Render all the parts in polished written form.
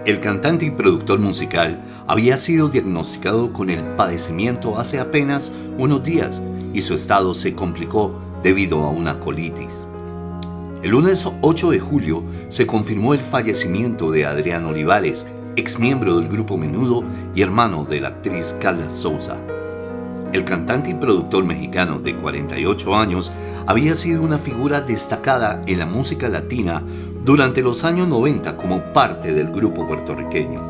El cantante y productor musical había sido diagnosticado con el padecimiento hace apenas unos días y su estado se complicó debido a una colitis. El lunes 8 de julio se confirmó el fallecimiento de Adrián Olivares, exmiembro del grupo Menudo y hermano de la actriz Carla Souza. El cantante y productor mexicano de 48 años había sido una figura destacada en la música latina durante los años 90 como parte del grupo puertorriqueño.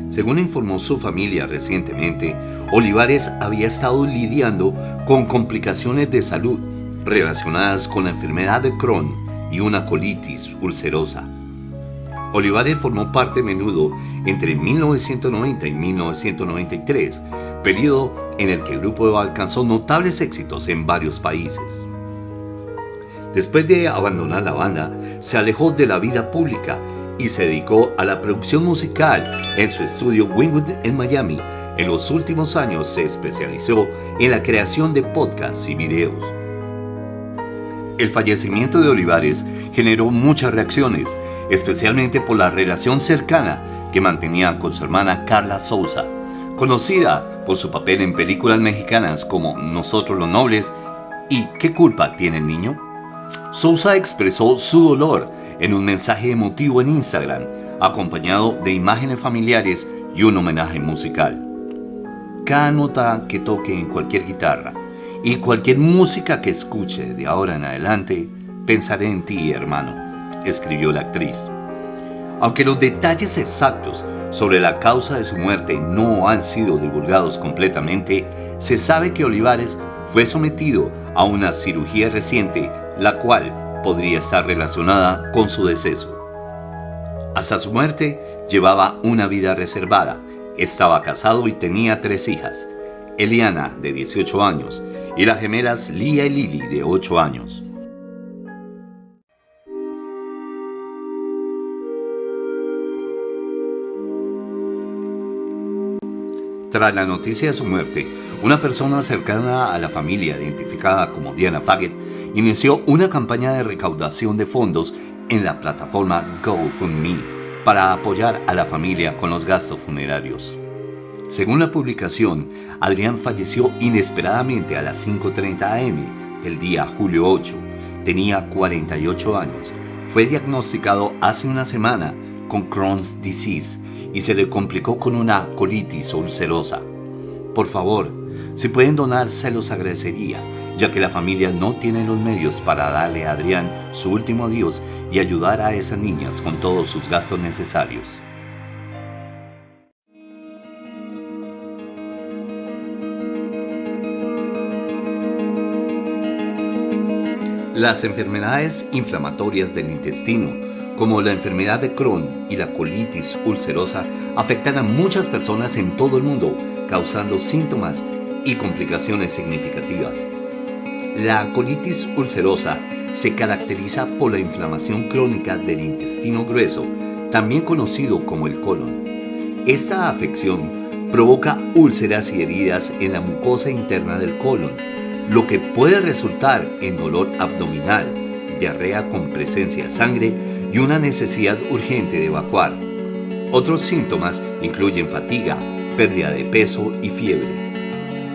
Según informó su familia recientemente, Olivares había estado lidiando con complicaciones de salud relacionadas con la enfermedad de Crohn y una colitis ulcerosa. Olivares formó parte de Menudo entre 1990 y 1993, periodo en el que el grupo alcanzó notables éxitos en varios países. Después de abandonar la banda, se alejó de la vida pública y se dedicó a la producción musical en su estudio Wynwood en Miami. En los últimos años se especializó en la creación de podcasts y videos. El fallecimiento de Olivares generó muchas reacciones, especialmente por la relación cercana que mantenía con su hermana Carla Souza, conocida por su papel en películas mexicanas como Nosotros los Nobles y ¿Qué culpa tiene el niño? Souza expresó su dolor en un mensaje emotivo en Instagram, acompañado de imágenes familiares y un homenaje musical. Cada nota que toque en cualquier guitarra y cualquier música que escuche de ahora en adelante, pensaré en ti, hermano, escribió la actriz. Aunque los detalles exactos sobre la causa de su muerte no han sido divulgados completamente, se sabe que Olivares fue sometido a una cirugía reciente, la cual podría estar relacionada con su deceso. Hasta su muerte llevaba una vida reservada, estaba casado y tenía 3 hijas, Eliana de 18 años y las gemelas Lía y Lili de 8 años. Tras la noticia de su muerte, una persona cercana a la familia, identificada como Diana Faget, inició una campaña de recaudación de fondos en la plataforma GoFundMe para apoyar a la familia con los gastos funerarios. Según la publicación, Adrián falleció inesperadamente a las 5:30 am del día julio 8. Tenía 48 años. Fue diagnosticado hace una semana con Crohn's disease y se le complicó con una colitis ulcerosa. Por favor, si pueden donar, se los agradecería, ya que la familia no tiene los medios para darle a Adrián su último adiós y ayudar a esas niñas con todos sus gastos necesarios. Las enfermedades inflamatorias del intestino, como la enfermedad de Crohn y la colitis ulcerosa, afectan a muchas personas en todo el mundo, causando síntomas y complicaciones significativas. La colitis ulcerosa se caracteriza por la inflamación crónica del intestino grueso, también conocido como el colon. Esta afección provoca úlceras y heridas en la mucosa interna del colon, lo que puede resultar en dolor abdominal, diarrea con presencia de sangre y una necesidad urgente de evacuar. Otros síntomas incluyen fatiga, pérdida de peso y fiebre.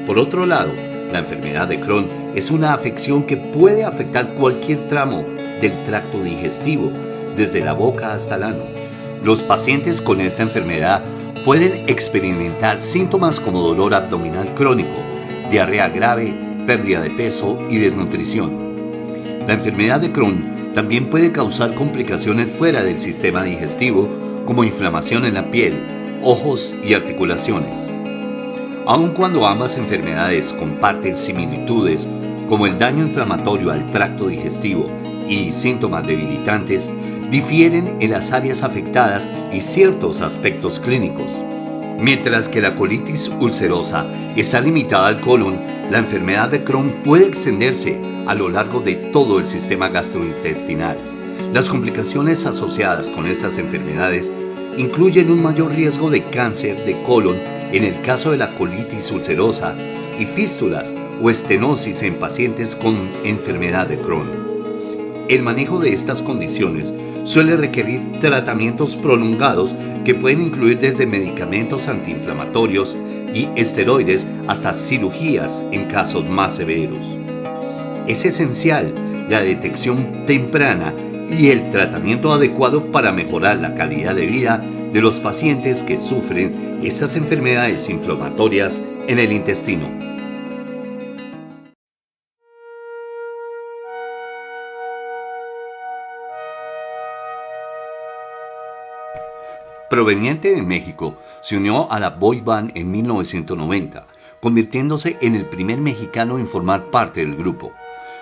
Por otro lado, la enfermedad de Crohn es una afección que puede afectar cualquier tramo del tracto digestivo, desde la boca hasta el ano. Los pacientes con esta enfermedad pueden experimentar síntomas como dolor abdominal crónico, diarrea grave, pérdida de peso y desnutrición. La enfermedad de Crohn también puede causar complicaciones fuera del sistema digestivo, como inflamación en la piel, ojos y articulaciones. Aun cuando ambas enfermedades comparten similitudes, como el daño inflamatorio al tracto digestivo y síntomas debilitantes, difieren en las áreas afectadas y ciertos aspectos clínicos. Mientras que la colitis ulcerosa está limitada al colon, la enfermedad de Crohn puede extenderse a lo largo de todo el sistema gastrointestinal. Las complicaciones asociadas con estas enfermedades incluyen un mayor riesgo de cáncer de colon en el caso de la colitis ulcerosa y fístulas o estenosis en pacientes con enfermedad de Crohn. El manejo de estas condiciones suele requerir tratamientos prolongados que pueden incluir desde medicamentos antiinflamatorios y esteroides hasta cirugías en casos más severos. Es esencial la detección temprana y el tratamiento adecuado para mejorar la calidad de vida de los pacientes que sufren estas enfermedades inflamatorias en el intestino. Proveniente de México, se unió a la boy band en 1990, convirtiéndose en el primer mexicano en formar parte del grupo.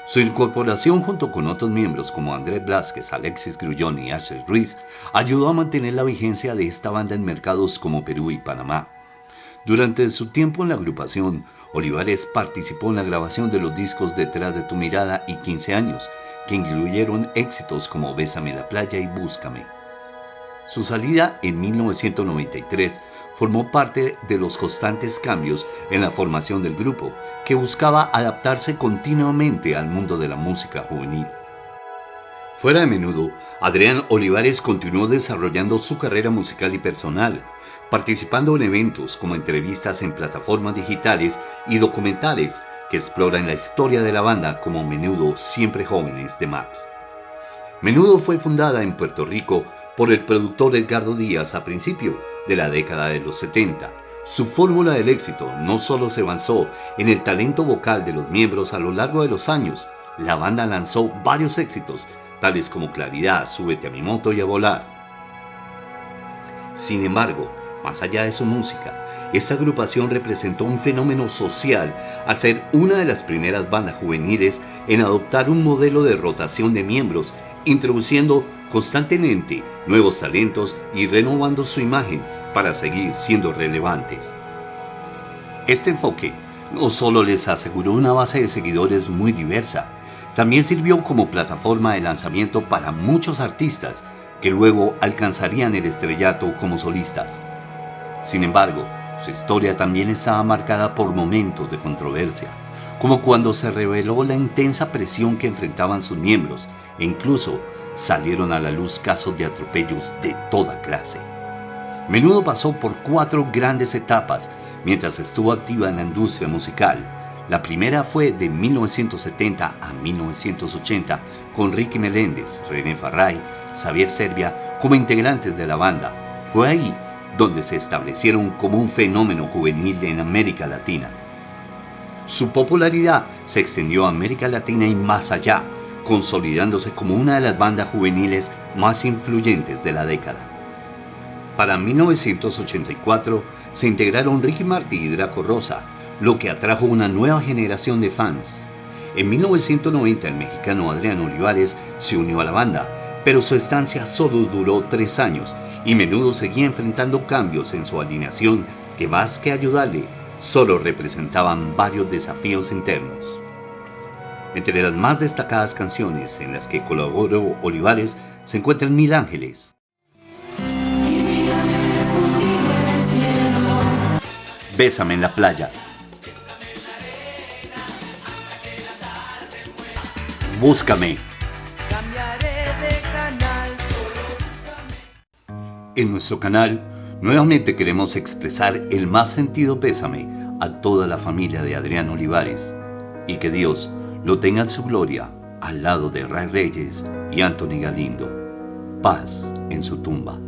Su incorporación junto con otros miembros como Andrés Blázquez, Alexis Grullón y Ashley Ruiz ayudó a mantener la vigencia de esta banda en mercados como Perú y Panamá. Durante su tiempo en la agrupación, Olivares participó en la grabación de los discos Detrás de tu mirada y 15 años, que incluyeron éxitos como Bésame en la playa y Búscame. Su salida en 1993 formó parte de los constantes cambios en la formación del grupo, que buscaba adaptarse continuamente al mundo de la música juvenil. Fuera de Menudo, Adrián Olivares continuó desarrollando su carrera musical y personal, participando en eventos como entrevistas en plataformas digitales y documentales que exploran la historia de la banda como Menudo Siempre Jóvenes de Max. Menudo fue fundada en Puerto Rico por el productor Edgardo Díaz a principios de la década de los 70. Su fórmula del éxito no solo se basó en el talento vocal de los miembros a lo largo de los años. La banda lanzó varios éxitos, tales como Claridad, Súbete a mi moto y A volar. Sin embargo, más allá de su música, esta agrupación representó un fenómeno social al ser una de las primeras bandas juveniles en adoptar un modelo de rotación de miembros, introduciendo constantemente nuevos talentos y renovando su imagen para seguir siendo relevantes. Este enfoque no solo les aseguró una base de seguidores muy diversa, también sirvió como plataforma de lanzamiento para muchos artistas que luego alcanzarían el estrellato como solistas. Sin embargo, su historia también estaba marcada por momentos de controversia, como cuando se reveló la intensa presión que enfrentaban sus miembros e incluso salieron a la luz casos de atropellos de toda clase. Menudo pasó por 4 grandes etapas mientras estuvo activa en la industria musical. La primera fue de 1970 a 1980 con Ricky Meléndez, René Farray, Xavier Serbia como integrantes de la banda. Fue ahí donde se establecieron como un fenómeno juvenil en América Latina. Su popularidad se extendió a América Latina y más allá, consolidándose como una de las bandas juveniles más influyentes de la década. Para 1984 se integraron Ricky Martin y Draco Rosa, lo que atrajo una nueva generación de fans. En 1990 el mexicano Adrián Olivares se unió a la banda, pero su estancia solo duró 3 años y Menudo seguía enfrentando cambios en su alineación que más que ayudarle, solo representaban varios desafíos internos. Entre las más destacadas canciones en las que colaboró Olivares se encuentran Mil Ángeles, Bésame en la playa, Búscame. En nuestro canal, nuevamente queremos expresar el más sentido pésame a toda la familia de Adrián Olivares y que Dios lo tenga en su gloria al lado de Ray Reyes y Anthony Galindo. Paz en su tumba.